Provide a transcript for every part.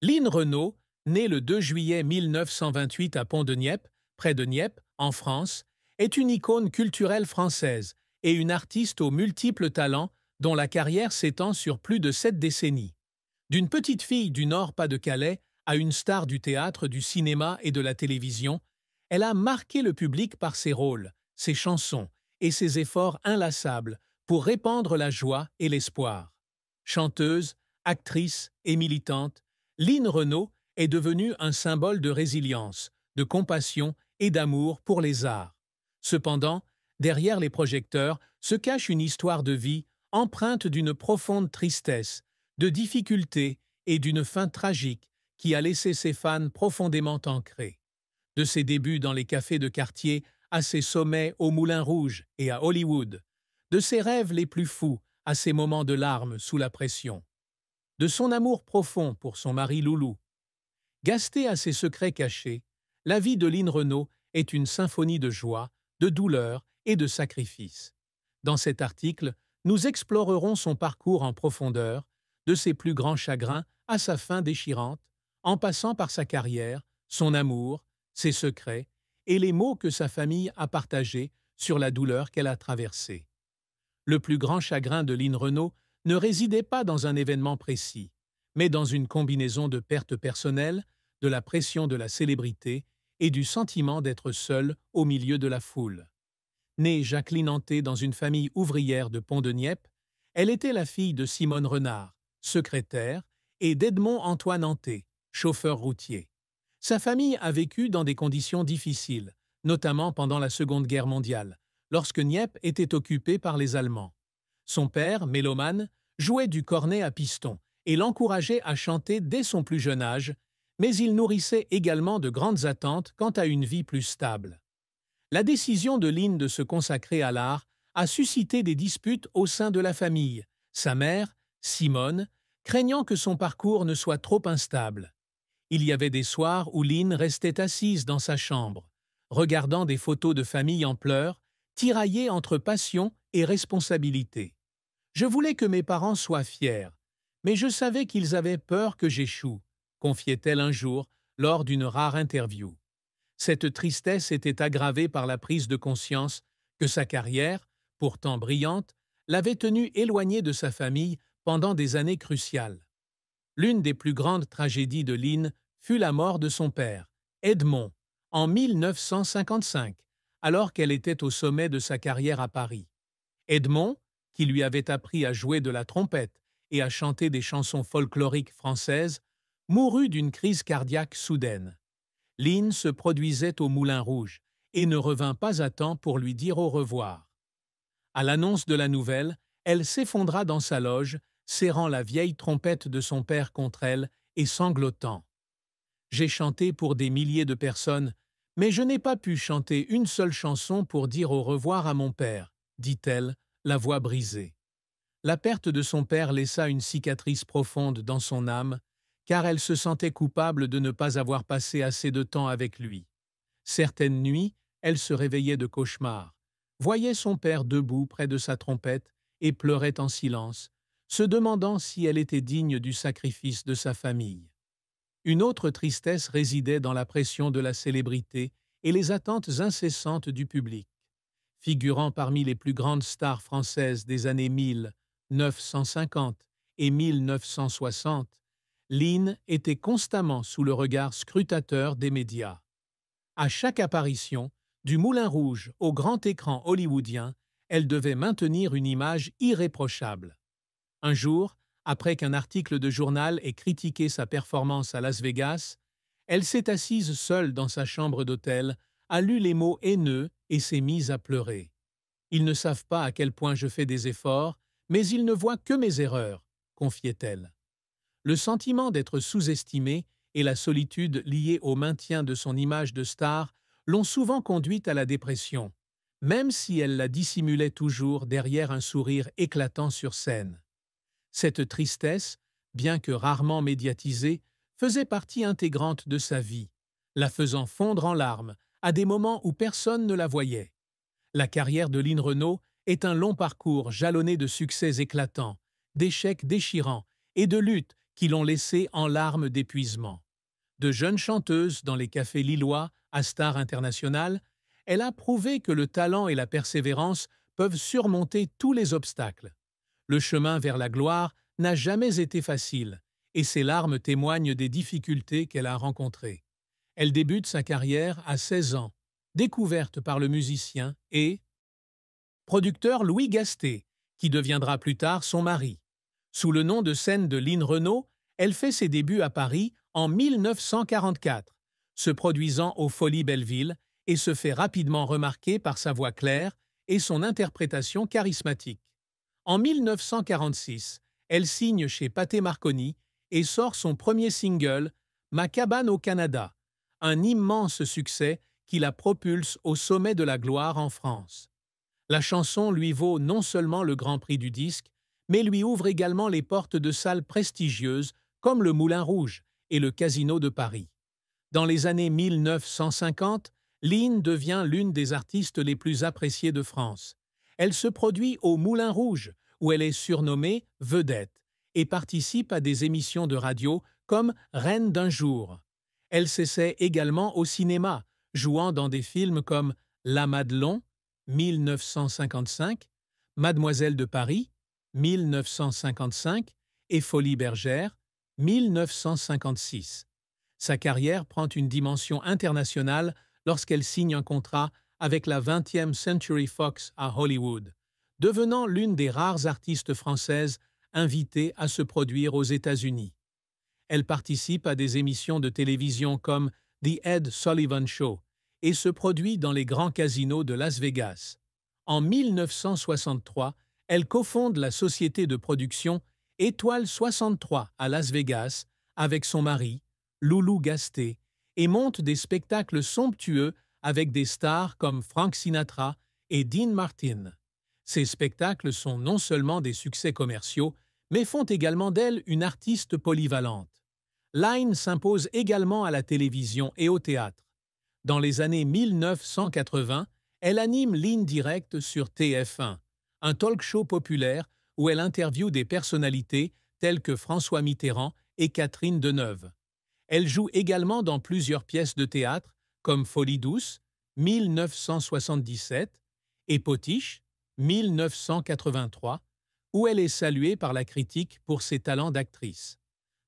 Lynn Renault, née le 2 juillet 1928 à Pont-de-Nieppe, près de Nieppe, en France, est une icône culturelle française et une artiste aux multiples talents dont la carrière s'étend sur plus de 7 décennies. D'une petite fille du Nord-Pas-de-Calais à une star du théâtre, du cinéma et de la télévision, elle a marqué le public par ses rôles, ses chansons et ses efforts inlassables pour répandre la joie et l'espoir. Chanteuse, actrice et militante, Lynn Renault est devenue un symbole de résilience, de compassion et d'amour pour les arts. Cependant, derrière les projecteurs se cache une histoire de vie empreinte d'une profonde tristesse, de difficultés et d'une fin tragique qui a laissé ses fans profondément ancrés. De ses débuts dans les cafés de quartier à ses sommets au Moulin Rouge et à Hollywood, de ses rêves les plus fous à ses moments de larmes sous la pression, de son amour profond pour son mari Loulou. Gastée à ses secrets cachés, la vie de Lynn Renault est une symphonie de joie, de douleur et de sacrifice. Dans cet article, nous explorerons son parcours en profondeur, de ses plus grands chagrins à sa fin déchirante, en passant par sa carrière, son amour, ses secrets et les mots que sa famille a partagés sur la douleur qu'elle a traversée. Le plus grand chagrin de Lynn Renault ne résidait pas dans un événement précis, mais dans une combinaison de pertes personnelles, de la pression de la célébrité et du sentiment d'être seule au milieu de la foule. Née Jacqueline Anté dans une famille ouvrière de Pont-de-Nieppe, elle était la fille de Simone Renard, secrétaire, et d'Edmond Antoine Anté, chauffeur routier. Sa famille a vécu dans des conditions difficiles, notamment pendant la Seconde Guerre mondiale, lorsque Nieppe était occupée par les Allemands. Son père, mélomane, jouait du cornet à piston et l'encourageait à chanter dès son plus jeune âge, mais il nourrissait également de grandes attentes quant à une vie plus stable. La décision de Lynn de se consacrer à l'art a suscité des disputes au sein de la famille, sa mère, Simone, craignant que son parcours ne soit trop instable. Il y avait des soirs où Lynn restait assise dans sa chambre, regardant des photos de famille en pleurs, tiraillée entre passion et responsabilité. Je voulais que mes parents soient fiers, mais je savais qu'ils avaient peur que j'échoue, confiait-elle un jour lors d'une rare interview. Cette tristesse était aggravée par la prise de conscience que sa carrière, pourtant brillante, l'avait tenue éloignée de sa famille pendant des années cruciales. L'une des plus grandes tragédies de Lynn fut la mort de son père, Edmond, en 1955, alors qu'elle était au sommet de sa carrière à Paris. Edmond, qui lui avait appris à jouer de la trompette et à chanter des chansons folkloriques françaises, mourut d'une crise cardiaque soudaine. Lynn se produisait au Moulin Rouge et ne revint pas à temps pour lui dire au revoir. À l'annonce de la nouvelle, elle s'effondra dans sa loge, serrant la vieille trompette de son père contre elle et sanglotant. « J'ai chanté pour des milliers de personnes, mais je n'ai pas pu chanter une seule chanson pour dire au revoir à mon père, » dit-elle, la voix brisée. La perte de son père laissa une cicatrice profonde dans son âme, car elle se sentait coupable de ne pas avoir passé assez de temps avec lui. Certaines nuits, elle se réveillait de cauchemars, voyait son père debout près de sa trompette et pleurait en silence, se demandant si elle était digne du sacrifice de sa famille. Une autre tristesse résidait dans la pression de la célébrité et les attentes incessantes du public. Figurant parmi les plus grandes stars françaises des années 1950 et 1960, Lynn était constamment sous le regard scrutateur des médias. À chaque apparition, du Moulin Rouge au grand écran hollywoodien, elle devait maintenir une image irréprochable. Un jour, après qu'un article de journal ait critiqué sa performance à Las Vegas, elle s'est assise seule dans sa chambre d'hôtel, a lu les mots haineux et s'est mise à pleurer. « Ils ne savent pas à quel point je fais des efforts, mais ils ne voient que mes erreurs, » confiait-elle. Le sentiment d'être sous-estimée et la solitude liée au maintien de son image de star l'ont souvent conduite à la dépression, même si elle la dissimulait toujours derrière un sourire éclatant sur scène. Cette tristesse, bien que rarement médiatisée, faisait partie intégrante de sa vie, la faisant fondre en larmes à des moments où personne ne la voyait. La carrière de Lynn Renault est un long parcours jalonné de succès éclatants, d'échecs déchirants et de luttes qui l'ont laissée en larmes d'épuisement. De jeune chanteuse dans les cafés lillois à star internationale, elle a prouvé que le talent et la persévérance peuvent surmonter tous les obstacles. Le chemin vers la gloire n'a jamais été facile, et ses larmes témoignent des difficultés qu'elle a rencontrées. Elle débute sa carrière à 16 ans, découverte par le musicien et producteur Louis Gasté, qui deviendra plus tard son mari. Sous le nom de scène de Line Renaud, elle fait ses débuts à Paris en 1944, se produisant aux Folies Belleville et se fait rapidement remarquer par sa voix claire et son interprétation charismatique. En 1946, elle signe chez Pathé Marconi et sort son premier single, Ma cabane au Canada, un immense succès qui la propulse au sommet de la gloire en France. La chanson lui vaut non seulement le Grand Prix du disque, mais lui ouvre également les portes de salles prestigieuses comme le Moulin Rouge et le Casino de Paris. Dans les années 1950, Line devient l'une des artistes les plus appréciées de France. Elle se produit au Moulin Rouge, où elle est surnommée vedette, et participe à des émissions de radio comme Reine d'un jour. Elle s'essaie également au cinéma, jouant dans des films comme La Madelon, 1955, Mademoiselle de Paris, 1955 et Folie Bergère, 1956. Sa carrière prend une dimension internationale lorsqu'elle signe un contrat avec la 20e Century Fox à Hollywood, devenant l'une des rares artistes françaises invitées à se produire aux États-Unis. Elle participe à des émissions de télévision comme The Ed Sullivan Show et se produit dans les grands casinos de Las Vegas. En 1963, elle cofonde la société de production Étoile 63 à Las Vegas avec son mari, Loulou Gasté, et monte des spectacles somptueux avec des stars comme Frank Sinatra et Dean Martin. Ces spectacles sont non seulement des succès commerciaux, mais font également d'elle une artiste polyvalente. Line s'impose également à la télévision et au théâtre. Dans les années 1980, elle anime Ligne Directe sur TF1, un talk-show populaire où elle interviewe des personnalités telles que François Mitterrand et Catherine Deneuve. Elle joue également dans plusieurs pièces de théâtre comme Folie douce, 1977, et Potiche, 1983, où elle est saluée par la critique pour ses talents d'actrice.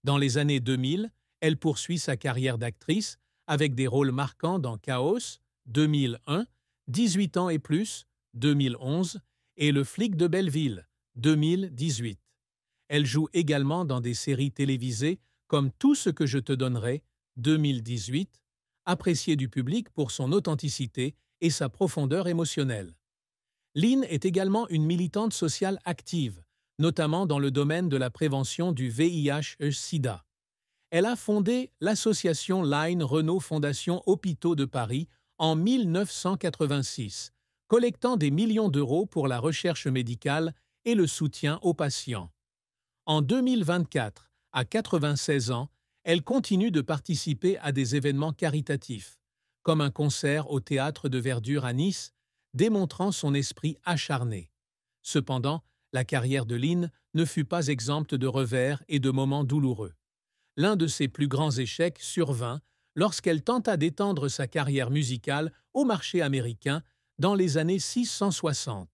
Dans les années 2000, elle poursuit sa carrière d'actrice avec des rôles marquants dans Chaos, 2001, 18 ans et plus, 2011, et Le flic de Belleville, 2018. Elle joue également dans des séries télévisées comme Tout ce que je te donnerai, 2018, appréciée du public pour son authenticité et sa profondeur émotionnelle. Line est également une militante sociale active, notamment dans le domaine de la prévention du VIH-Sida. Elle a fondé l'association Line Renaud Fondation Hôpitaux de Paris en 1986, collectant des millions d'euros pour la recherche médicale et le soutien aux patients. En 2024, à 96 ans, elle continue de participer à des événements caritatifs, comme un concert au Théâtre de Verdure à Nice, démontrant son esprit acharné. Cependant, la carrière de Line ne fut pas exempte de revers et de moments douloureux. L'un de ses plus grands échecs survint lorsqu'elle tenta d'étendre sa carrière musicale au marché américain dans les années 660.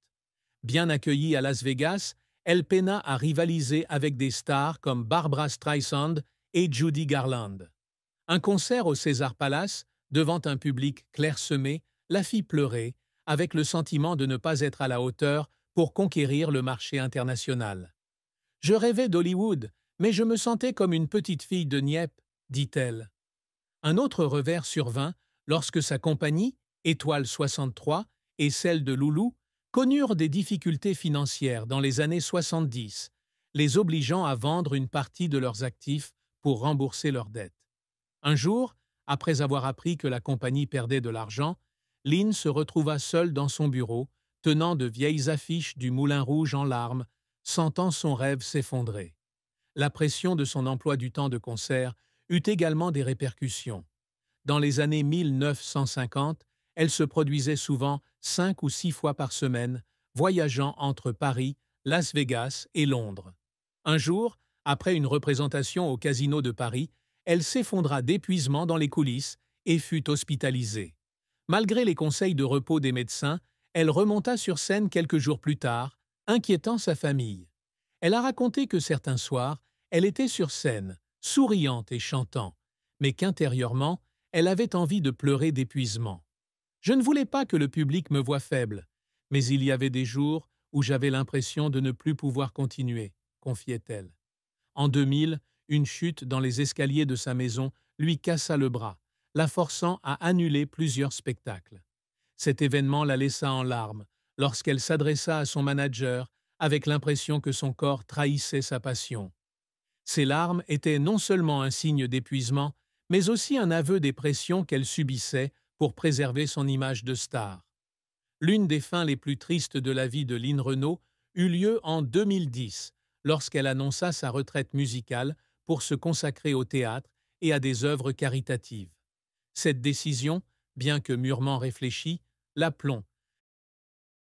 Bien accueillie à Las Vegas, elle peina à rivaliser avec des stars comme Barbra Streisand et Judy Garland. Un concert au César Palace, devant un public clairsemé, la fit pleurer, avec le sentiment de ne pas être à la hauteur pour conquérir le marché international. « Je rêvais d'Hollywood, mais je me sentais comme une petite fille de Nieppe, dit-elle. Un autre revers survint lorsque sa compagnie, Étoile 63, et celle de Loulou, connurent des difficultés financières dans les années 70, les obligeant à vendre une partie de leurs actifs pour rembourser leurs dettes. Un jour, après avoir appris que la compagnie perdait de l'argent, Line se retrouva seule dans son bureau, tenant de vieilles affiches du Moulin Rouge en larmes, sentant son rêve s'effondrer. La pression de son emploi du temps de concert eut également des répercussions. Dans les années 1950, elle se produisait souvent 5 ou 6 fois par semaine, voyageant entre Paris, Las Vegas et Londres. Un jour, Après une représentation au Casino de Paris, elle s'effondra d'épuisement dans les coulisses et fut hospitalisée. Malgré les conseils de repos des médecins, elle remonta sur scène quelques jours plus tard, inquiétant sa famille. Elle a raconté que certains soirs, elle était sur scène, souriante et chantant, mais qu'intérieurement, elle avait envie de pleurer d'épuisement. Je ne voulais pas que le public me voie faible, mais il y avait des jours où j'avais l'impression de ne plus pouvoir continuer, confiait-elle. En 2000, une chute dans les escaliers de sa maison lui cassa le bras, la forçant à annuler plusieurs spectacles. Cet événement la laissa en larmes lorsqu'elle s'adressa à son manager avec l'impression que son corps trahissait sa passion. Ces larmes étaient non seulement un signe d'épuisement, mais aussi un aveu des pressions qu'elle subissait pour préserver son image de star. L'une des fins les plus tristes de la vie de Lynn Renaud eut lieu en 2010, lorsqu'elle annonça sa retraite musicale pour se consacrer au théâtre et à des œuvres caritatives. Cette décision, bien que mûrement réfléchie, l'aplomb